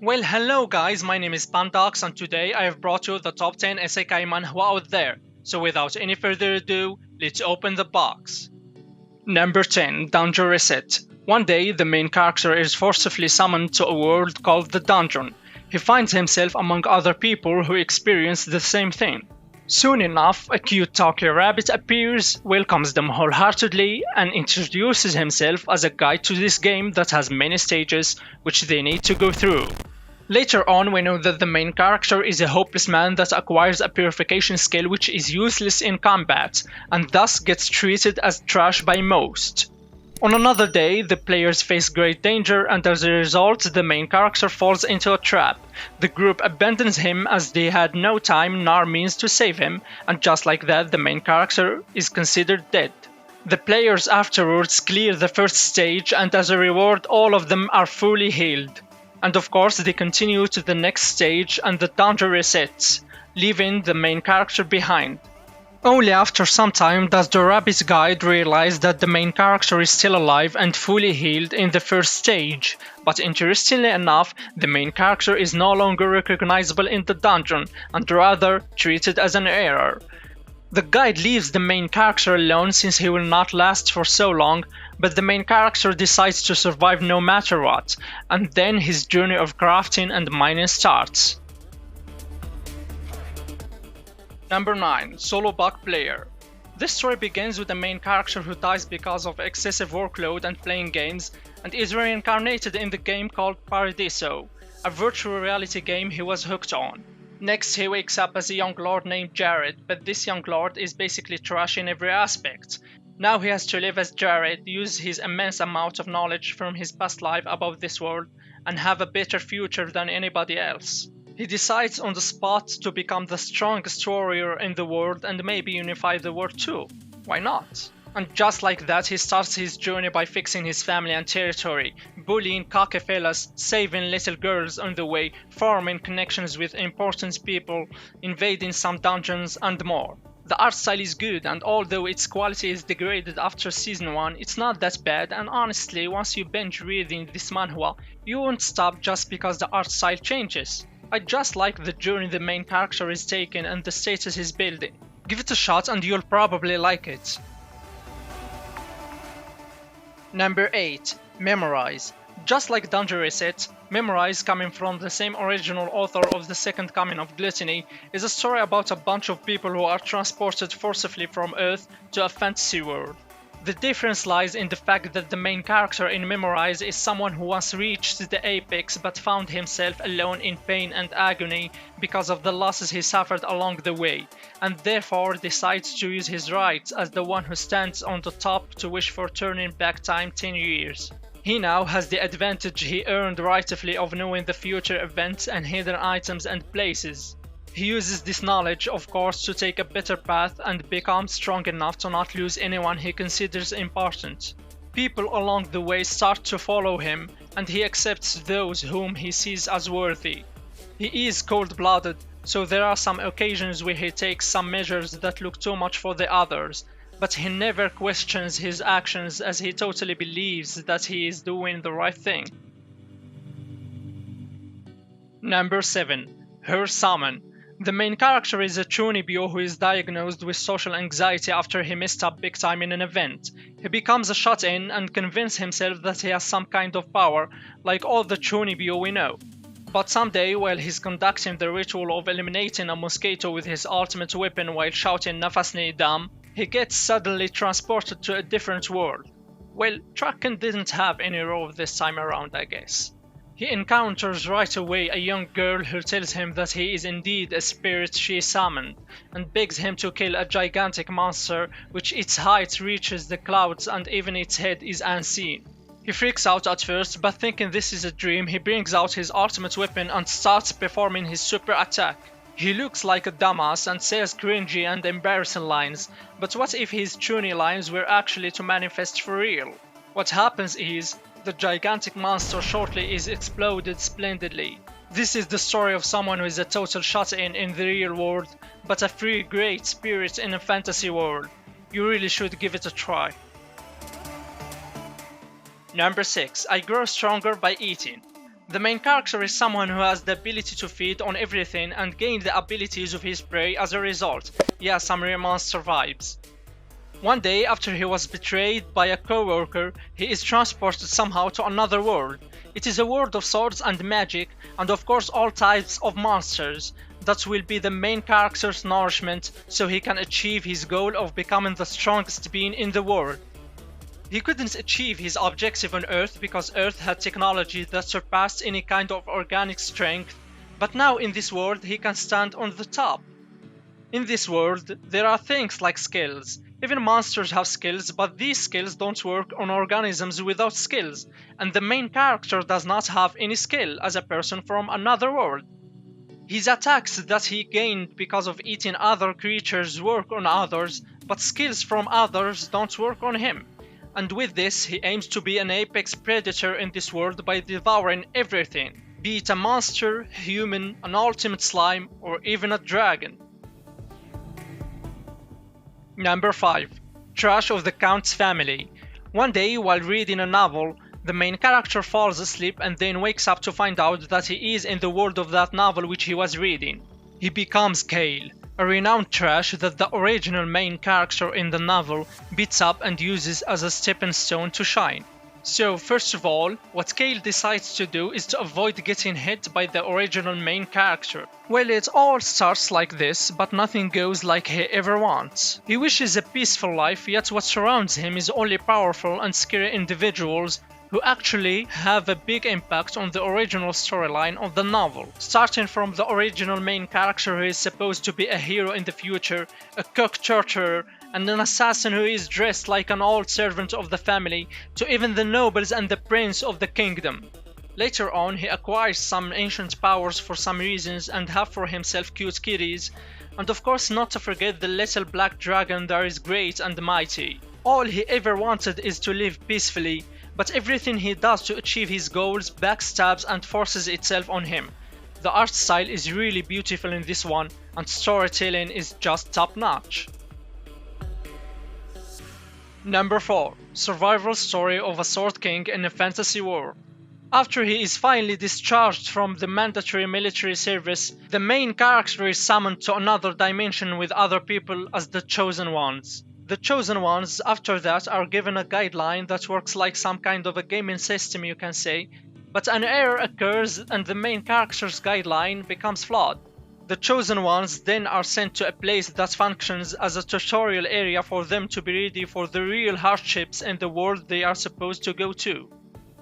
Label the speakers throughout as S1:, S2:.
S1: Well, hello guys, my name is Pandox and today I have brought you the top 10 Isekai Manhwa out there. So without any further ado, let's open the box. Number 10. Dungeon Reset. One day, the main character is forcibly summoned to a world called the Dungeon. He finds himself among other people who experience the same thing. Soon enough, a cute talking rabbit appears, welcomes them wholeheartedly, and introduces himself as a guide to this game that has many stages which they need to go through. Later on, we know that the main character is a hopeless man that acquires a purification skill which is useless in combat, and thus gets treated as trash by most. On another day, the players face great danger, and as a result, the main character falls into a trap. The group abandons him as they had no time nor means to save him, and just like that, the main character is considered dead. The players afterwards clear the first stage, and as a reward, all of them are fully healed. And of course, they continue to the next stage, and the dungeon resets, leaving the main character behind. Only after some time does the rabbit guide realize that the main character is still alive and fully healed in the first stage, but interestingly enough, the main character is no longer recognizable in the dungeon, and rather treated as an error. The guide leaves the main character alone since he will not last for so long, but the main character decides to survive no matter what, and then his journey of crafting and mining starts. Number 9. Solo Bug Player. This story begins with the main character who dies because of excessive workload and playing games, and is reincarnated in the game called Paradiso, a virtual reality game he was hooked on. Next, he wakes up as a young lord named Jared, but this young lord is basically trash in every aspect. Now he has to live as Jared, use his immense amount of knowledge from his past life above this world, and have a better future than anybody else. He decides on the spot to become the strongest warrior in the world and maybe unify the world too. Why not? And just like that, he starts his journey by fixing his family and territory, bullying cocky fellas, saving little girls on the way, forming connections with important people, invading some dungeons, and more. The art style is good, and although its quality is degraded after season 1, it's not that bad, and honestly, once you binge reading this manhwa, you won't stop just because the art style changes. I just like the journey the main character is taking and the status he's building. Give it a shot and you'll probably like it. Number 8. Memorize. Just like Dungeon Reset, Memorize, coming from the same original author of The Second Coming of Gluttony, is a story about a bunch of people who are transported forcibly from Earth to a fantasy world. The difference lies in the fact that the main character in Memorize is someone who once reached the apex but found himself alone in pain and agony because of the losses he suffered along the way, and therefore decides to use his rights as the one who stands on the top to wish for turning back time 10 years. He now has the advantage he earned rightfully of knowing the future events and hidden items and places. He uses this knowledge, of course, to take a better path and become strong enough to not lose anyone he considers important. People along the way start to follow him, and he accepts those whom he sees as worthy. He is cold-blooded, so there are some occasions where he takes some measures that look too much for the others, but he never questions his actions as he totally believes that he is doing the right thing. Number 7. Her Summon. The main character is a chunibyo who is diagnosed with social anxiety after he messed up big time in an event. He becomes a shut-in and convinces himself that he has some kind of power, like all the chunibyo we know. But someday, while he's conducting the ritual of eliminating a mosquito with his ultimate weapon while shouting Nafasni Dam, he gets suddenly transported to a different world. Well, Traken didn't have any role this time around, I guess. He encounters right away a young girl who tells him that he is indeed a spirit she summoned, and begs him to kill a gigantic monster which its height reaches the clouds and even its head is unseen. He freaks out at first, but thinking this is a dream, he brings out his ultimate weapon and starts performing his super attack. He looks like a dumbass and says cringy and embarrassing lines, but what if his chuny lines were actually to manifest for real? What happens is, the gigantic monster shortly is exploded splendidly. This is the story of someone who is a total shut-in the real world, but a free great spirit in a fantasy world. You really should give it a try. Number 6. I grow stronger by eating. The main character is someone who has the ability to feed on everything and gain the abilities of his prey as a result. Yeah, some rare monster vibes. One day, after he was betrayed by a co-worker, he is transported somehow to another world. It is a world of swords and magic, and of course all types of monsters. That will be the main character's nourishment, so he can achieve his goal of becoming the strongest being in the world. He couldn't achieve his objective on Earth because Earth had technology that surpassed any kind of organic strength, but now in this world he can stand on the top. In this world, there are things like skills. Even monsters have skills, but these skills don't work on organisms without skills, and the main character does not have any skill as a person from another world. His attacks that he gained because of eating other creatures work on others, but skills from others don't work on him. And with this, he aims to be an apex predator in this world by devouring everything, be it a monster, human, an ultimate slime, or even a dragon. Number 5. Trash of the Count's family. One day, while reading a novel, the main character falls asleep and then wakes up to find out that he is in the world of that novel which he was reading. He becomes Kale, a renowned trash that the original main character in the novel beats up and uses as a stepping stone to shine. So first of all, what Kale decides to do is to avoid getting hit by the original main character. Well, it all starts like this, but nothing goes like he ever wants. He wishes a peaceful life, yet what surrounds him is only powerful and scary individuals who actually have a big impact on the original storyline of the novel. Starting from the original main character who is supposed to be a hero in the future, a cook torturer, and an assassin who is dressed like an old servant of the family, to even the nobles and the prince of the kingdom. Later on, he acquires some ancient powers for some reasons and have for himself cute kitties, and of course not to forget the little black dragon that is great and mighty. All he ever wanted is to live peacefully, but everything he does to achieve his goals backstabs and forces itself on him. The art style is really beautiful in this one, and storytelling is just top notch. Number 4. Survival story of a Sword King in a fantasy world. After he is finally discharged from the mandatory military service, the main character is summoned to another dimension with other people as the Chosen Ones. The Chosen Ones, after that, are given a guideline that works like some kind of a gaming system, you can say, but an error occurs and the main character's guideline becomes flawed. The Chosen Ones then are sent to a place that functions as a tutorial area for them to be ready for the real hardships in the world they are supposed to go to.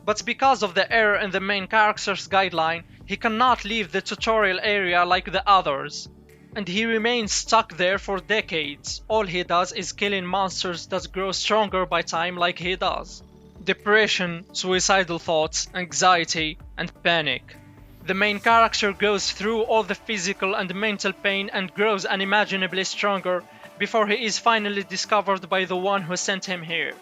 S1: But because of the error in the main character's guideline, he cannot leave the tutorial area like the others, and he remains stuck there for decades. All he does is killing monsters that grow stronger by time like he does. Depression, suicidal thoughts, anxiety, and panic. The main character goes through all the physical and mental pain and grows unimaginably stronger before he is finally discovered by the one who sent him here.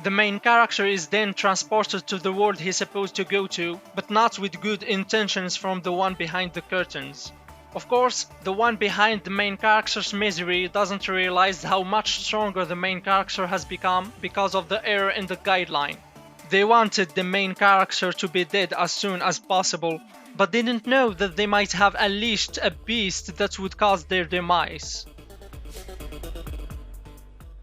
S1: The main character is then transported to the world he's supposed to go to, but not with good intentions from the one behind the curtains. Of course, the one behind the main character's misery doesn't realize how much stronger the main character has become because of the error in the guideline. They wanted the main character to be dead as soon as possible, but didn't know that they might have unleashed a beast that would cause their demise.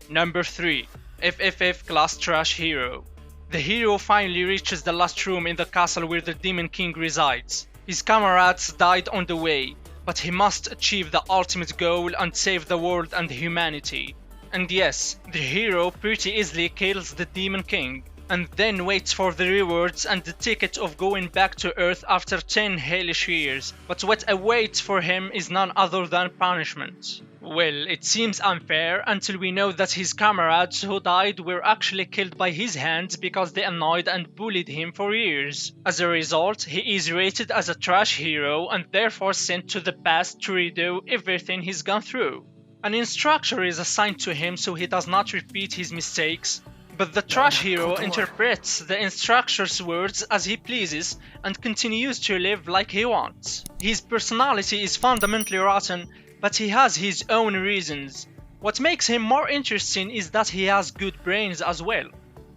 S1: Number 3. FFF-Class Trashero. The hero finally reaches the last room in the castle where the Demon King resides. His comrades died on the way, but he must achieve the ultimate goal and save the world and humanity. And yes, the hero pretty easily kills the Demon King, and then waits for the rewards and the ticket of going back to Earth after 10 hellish years. But what awaits for him is none other than punishment. Well, it seems unfair until we know that his comrades who died were actually killed by his hands because they annoyed and bullied him for years. As a result, he is rated as a trash hero and therefore sent to the past to redo everything he's gone through. An instructor is assigned to him so he does not repeat his mistakes, but the trash hero interprets the instructor's words as he pleases and continues to live like he wants. His personality is fundamentally rotten, but he has his own reasons. What makes him more interesting is that he has good brains as well.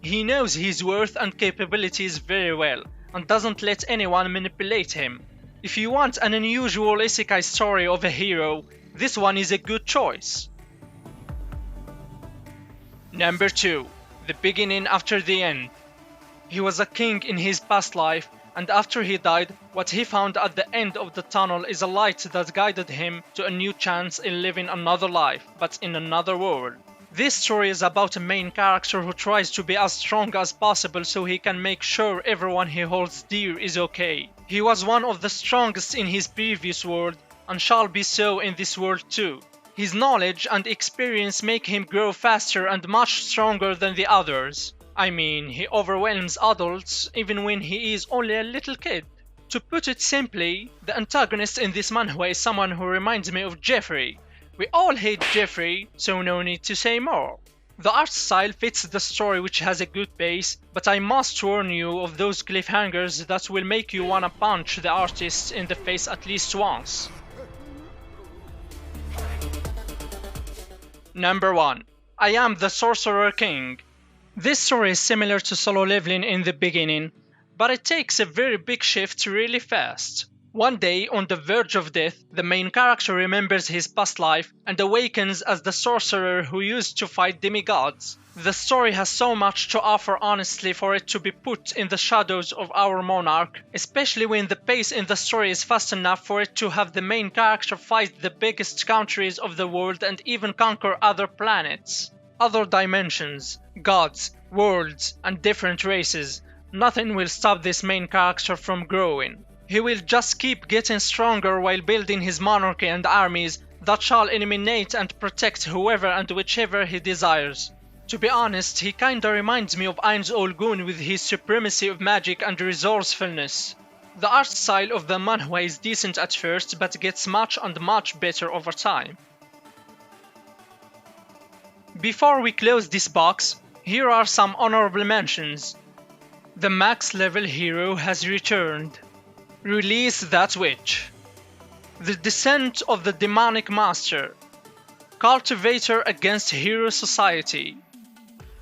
S1: He knows his worth and capabilities very well, and doesn't let anyone manipulate him. If you want an unusual isekai story of a hero, this one is a good choice. Number 2. The beginning after the end. He was a king in his past life, and after he died, what he found at the end of the tunnel is a light that guided him to a new chance in living another life, but in another world. This story is about a main character who tries to be as strong as possible so he can make sure everyone he holds dear is okay. He was one of the strongest in his previous world, and shall be so in this world too. His knowledge and experience make him grow faster and much stronger than the others. I mean, he overwhelms adults even when he is only a little kid. To put it simply, the antagonist in this manhwa is someone who reminds me of Jeffrey. We all hate Jeffrey, so no need to say more. The art style fits the story, which has a good pace, but I must warn you of those cliffhangers that will make you wanna punch the artist in the face at least once. Number 1. I am the Sorcerer King. This story is similar to Solo Leveling in the beginning, but it takes a very big shift really fast. One day, on the verge of death, the main character remembers his past life and awakens as the sorcerer who used to fight demigods. The story has so much to offer honestly for it to be put in the shadows of our monarch, especially when the pace in the story is fast enough for it to have the main character fight the biggest countries of the world and even conquer other planets, other dimensions, gods, worlds, and different races. Nothing will stop this main character from growing. He will just keep getting stronger while building his monarchy and armies that shall eliminate and protect whoever and whichever he desires. To be honest, he kinda reminds me of Ainz Ol Gun with his supremacy of magic and resourcefulness. The art style of the manhwa is decent at first, but gets much and much better over time. Before we close this box, here are some honorable mentions. The max level hero has returned. Release That Witch. The Descent of the Demonic Master. Cultivator Against Hero Society.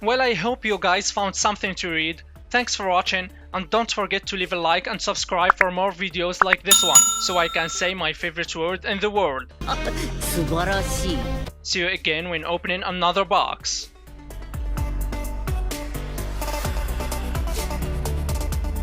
S1: Well, I hope you guys found something to read. Thanks for watching, and don't forget to leave a like and subscribe for more videos like this one, so I can say my favorite word in the world. See you again when opening another box.